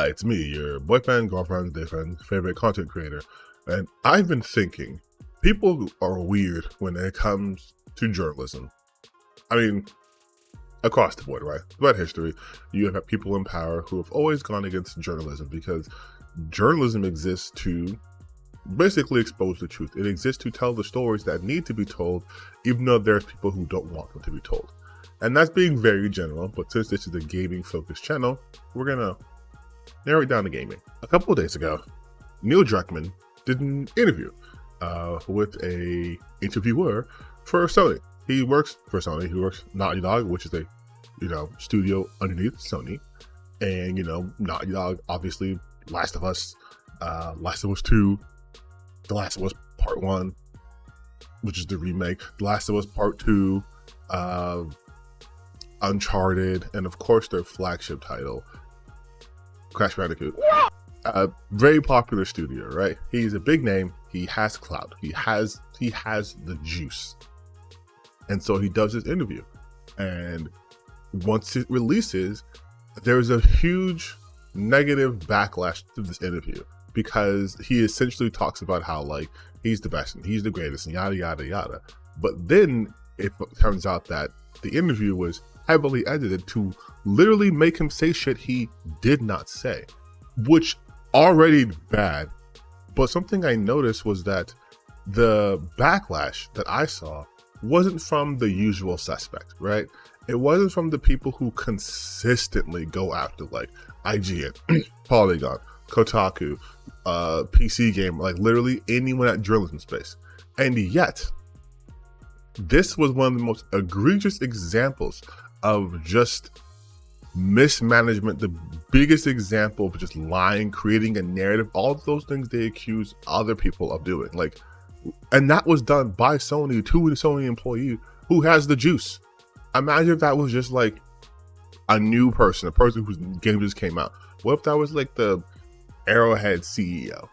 It's me, your boyfriend, girlfriend, boyfriend, favorite content creator. And I've been thinking, people are weird when it comes to journalism. I mean, across the board, right? Throughout history, you have people in power who have always gone against journalism because journalism exists to basically expose the truth. It exists to tell the stories that need to be told, even though there's people who don't want them to be told. And that's being very general, but since this is a gaming focused channel, we're gonna narrow it down to gaming. A couple of days ago, Neil Druckmann did an interview with a interviewer for Sony. He works for Sony. He works Naughty Dog, which is a studio underneath Sony. And Naughty Dog, obviously, Last of Us, Last of Us 2, The Last of Us Part 1, which is the remake, The Last of Us Part 2, Uncharted, and of course their flagship title, Crash Bandicoot. Very popular studio, right? He's a big name. He has clout. He has the juice. And so he does this interview. And once it releases, there's a huge negative backlash to this interview because he essentially talks about how he's the best and he's the greatest and yada yada yada. But then it turns out that the interview was heavily edited to literally make him say shit he did not say, which already bad. But something I noticed was that the backlash that I saw wasn't from the usual suspects, right? It wasn't from the people who consistently go after IGN, Polygon, Kotaku, PC Gamer, literally anyone at journalism space. And yet, this was one of the most egregious examples of just mismanagement, the biggest example of just lying, creating a narrative, all of those things they accuse other people of doing. And that was done by Sony to a Sony employee who has the juice. Imagine if that was just a new person, a person whose game just came out. What if that was the Arrowhead CEO?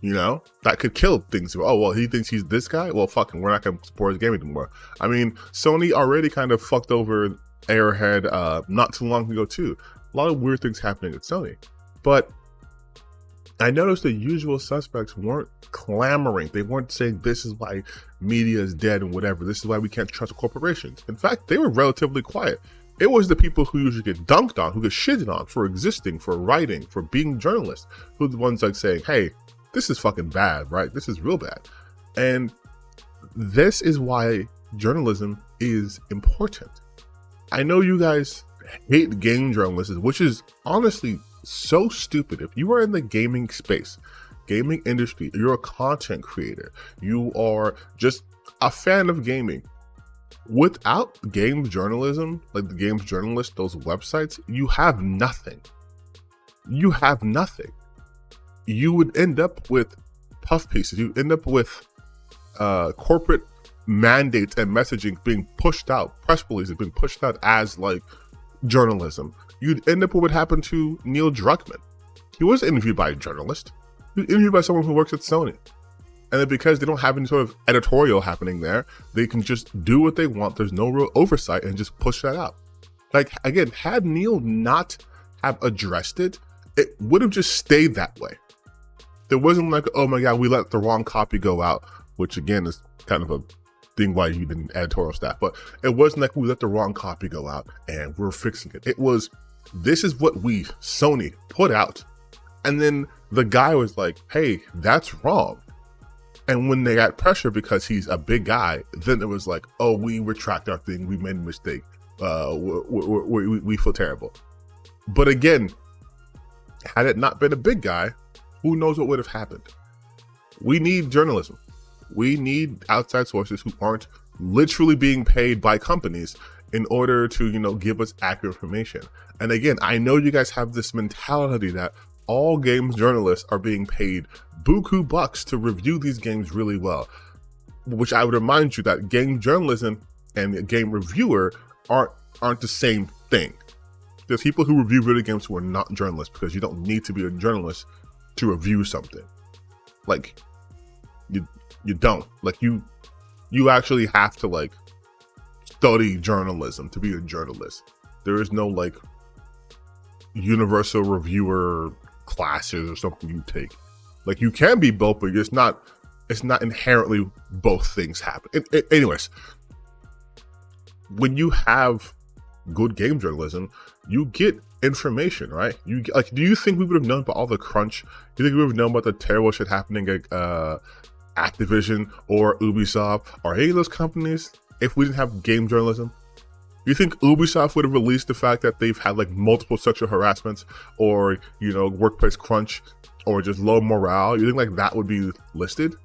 That could kill things. Oh, well, he thinks he's this guy? Well, fucking, we're not going to support his game anymore. I mean, Sony already kind of fucked over Arrowhead not too long ago, too. A lot of weird things happening at Sony. But I noticed the usual suspects weren't clamoring. They weren't saying this is why media is dead and whatever. This is why we can't trust corporations. In fact, they were relatively quiet. It was the people who usually get dunked on, who get shitted on for existing, for writing, for being journalists, who are the ones saying, hey, this is fucking bad, right? This is real bad. And this is why journalism is important. I know you guys hate game journalists, which is honestly so stupid. If you are in the gaming space, gaming industry, you're a content creator, you are just a fan of gaming, without games journalism, the games journalists, those websites, you have nothing. You have nothing. You would end up with puff pieces. You end up with corporate mandates and messaging being pushed out, press releases being pushed out as journalism. You'd end up with what happened to Neil Druckmann. He was interviewed by a journalist. He was interviewed by someone who works at Sony. And then because they don't have any sort of editorial happening there, they can just do what they want. There's no real oversight and just push that out. Again, had Neil not have addressed it, it would have just stayed that way. There wasn't oh my God, we let the wrong copy go out, which again is kind of a thing why you didn't editorial staff, but it wasn't we let the wrong copy go out and we're fixing it. It was, this is what Sony put out. And then the guy was hey, that's wrong. And when they got pressure because he's a big guy, then it was oh, we retract our thing. We made a mistake. We feel terrible. But again, had it not been a big guy, who knows what would have happened? We need journalism. We need outside sources who aren't literally being paid by companies in order to, give us accurate information. And again, I know you guys have this mentality that all games journalists are being paid buku bucks to review these games really well, which I would remind you that game journalism and a game reviewer aren't the same thing. There's people who review video games who are not journalists because you don't need to be a journalist to review something. You don't. You actually have to study journalism to be a journalist. There is no universal reviewer classes or something you take. Like, you can be both, but it's not inherently both things happen. Anyways, when you have good game journalism, you get information, right? You like, do you think we would have known about all the crunch? Do you think we would have known about the terrible shit happening at Activision or Ubisoft or any of those companies if we didn't have game journalism? You think Ubisoft would have released the fact that they've had like multiple sexual harassments or, you know, workplace crunch or just low morale? You think like that would be listed?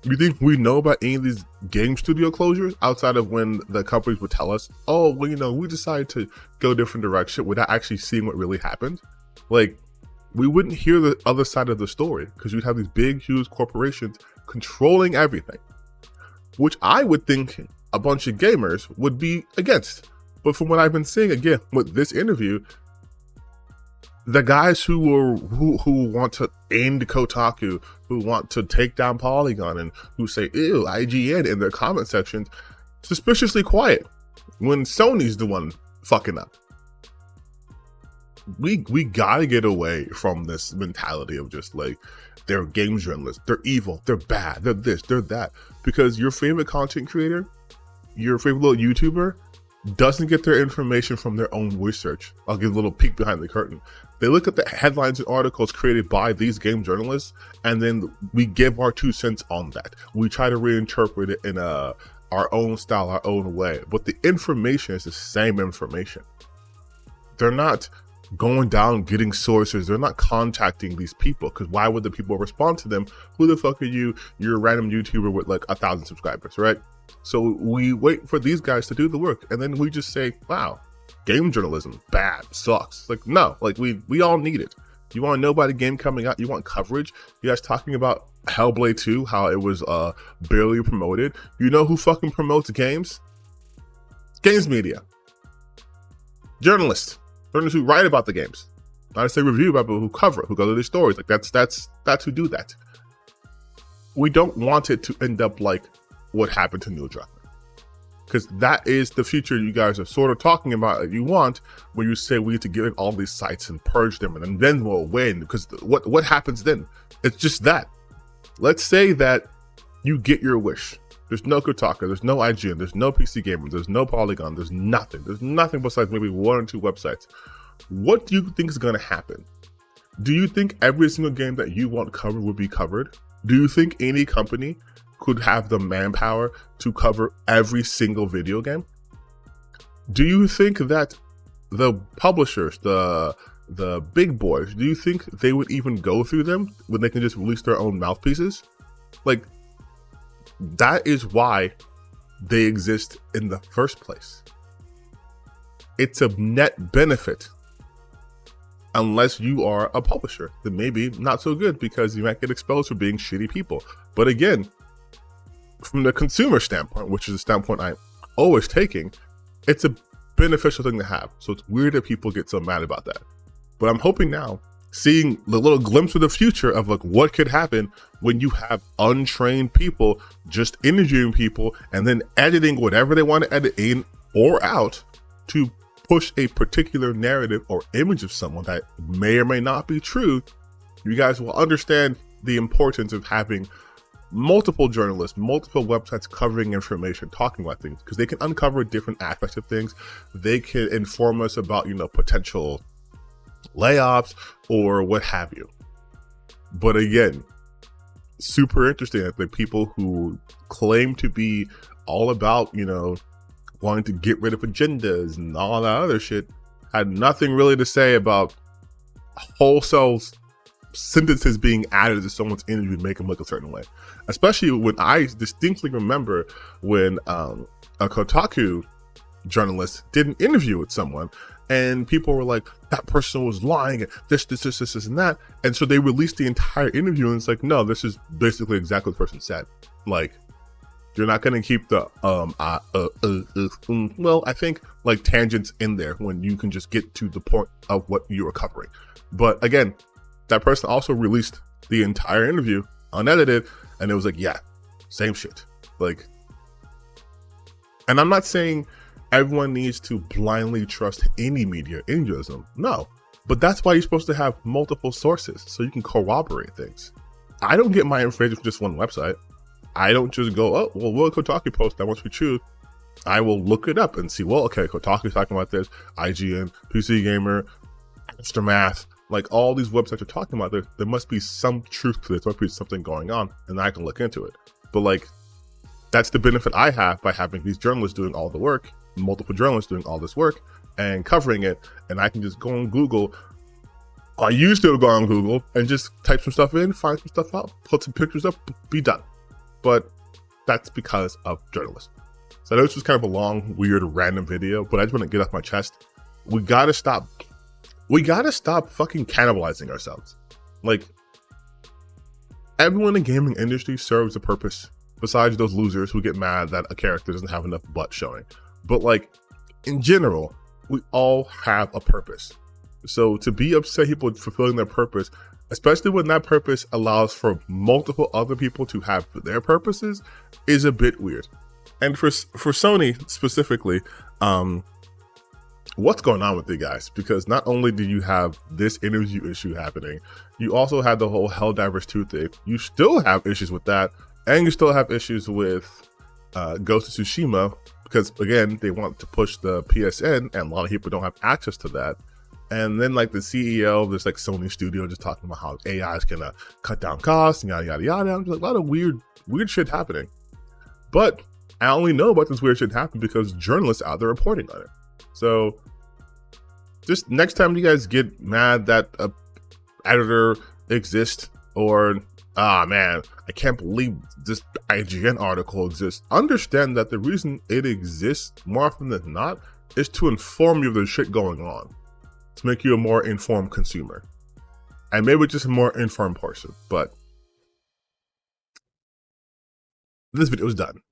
You think we know about any of these game studio closures outside of when the companies would tell us, oh, well, you know, we decided to go a different direction without actually seeing what really happened? Like, we wouldn't hear the other side of the story because you'd have these big, huge corporations controlling everything, which I would think a bunch of gamers would be against. But from what I've been seeing, again, with this interview, the guys who want to end Kotaku, who want to take down Polygon, and who say, ew, IGN in their comment sections, suspiciously quiet when Sony's the one fucking up. We gotta get away from this mentality of just like, they're game journalists, they're evil, they're bad, they're this, they're that. Because your favorite content creator, your favorite little YouTuber, doesn't get their information from their own research. I'll give a little peek behind the curtain. They look at the headlines and articles created by these game journalists, and then we give our 2 cents on that. We try to reinterpret it in our own style, our own way. But the information is the same information. They're not going down, getting sources. They're not contacting these people, because why would the people respond to them? Who the fuck are you? You're a random YouTuber with like 1,000 subscribers, right? So we wait for these guys to do the work, and then we just say, wow, game journalism, bad, sucks. Like, no, like we all need it. You want to know about a game coming out? You want coverage? You guys talking about Hellblade 2, how it was barely promoted. You know who fucking promotes games? Games media. Journalists who write about the games. Not to say review about, but who cover it, who go to the stories. Like that's who do that. We don't want it to end up like what happened to Neil Druckmann, because that is the future you guys are sort of talking about that you want, when you say we need to get in all these sites and purge them, and then we'll win. Because what happens then? It's just that. Let's say that you get your wish. There's no Kotaku, there's no IGN, there's no PC Gamer, there's no Polygon, there's nothing. There's nothing besides maybe 1 or 2 websites. What do you think is going to happen? Do you think every single game that you want covered would be covered? Do you think any company could have the manpower to cover every single video game? Do you think that the publishers, the big boys, do you think they would even go through them when they can just release their own mouthpieces? Like, that is why they exist in the first place. It's a net benefit. Unless you are a publisher, then maybe not so good, because you might get exposed for being shitty people. But again, from the consumer standpoint, which is a standpoint I'm always taking, it's a beneficial thing to have. So it's weird that people get so mad about that. But I'm hoping now, seeing the little glimpse of the future of like what could happen when you have untrained people just interviewing people and then editing whatever they want to edit in or out to push a particular narrative or image of someone that may or may not be true. You guys will understand the importance of having multiple journalists, multiple websites covering information, talking about things, because they can uncover different aspects of things. They can inform us about, you know, potential layoffs or what have you. But again, super interesting that the people who claim to be all about, you know, wanting to get rid of agendas and all that other shit had nothing really to say about wholesale sentences being added to someone's interview to make them look a certain way. Especially when I distinctly remember when a Kotaku journalist did an interview with someone, and people were like, that person was lying, and this, and that. And so they released the entire interview, and it's like, no, this is basically exactly what the person said. Like, you're not going to keep the, well, I think, like, tangents in there when you can just get to the point of what you were covering. But again, that person also released the entire interview unedited, and it was like, yeah, same shit. Like, and I'm not saying everyone needs to blindly trust any media, any journalism. No, But that's why you're supposed to have multiple sources so you can corroborate things. I don't get my information from just one website. I don't just go, oh, well, what Kotaku post that once we choose, I will look it up and see, well, okay, Kotaku's talking about this, IGN, PC Gamer, Aftermath, like all these websites are talking about this. There must be some truth to this, there must be something going on, and I can look into it. But like, that's the benefit I have by having these journalists doing all the work, multiple journalists doing all this work and covering it, and I can just go on Google. I used to go on Google and just type some stuff in, find some stuff out, put some pictures up, be done. But that's because of journalists. So I know this was kind of a long, weird, random video, but I just want to get off my chest. We gotta stop fucking cannibalizing ourselves. Like, everyone in the gaming industry serves a purpose, besides those losers who get mad that a character doesn't have enough butt showing. But like, in general, we all have a purpose. So to be upset people fulfilling their purpose, especially when that purpose allows for multiple other people to have their purposes, is a bit weird. And for Sony specifically, what's going on with you guys? Because not only do you have this interview issue happening, you also had the whole Helldivers 2 thing. You still have issues with that, and you still have issues with Ghost of Tsushima, because again, they want to push the PSN, and a lot of people don't have access to that. And then like the CEO of this like Sony studio just talking about how AI is gonna cut down costs and yada yada yada. There's a lot of weird shit happening. But I only know about this weird shit happening because journalists out there reporting on it. So just next time you guys get mad that a editor exists, or man, I can't believe this IGN article exists, understand that the reason it exists more often than not is to inform you of the shit going on, to make you a more informed consumer, and maybe just a more informed person. But this video is done.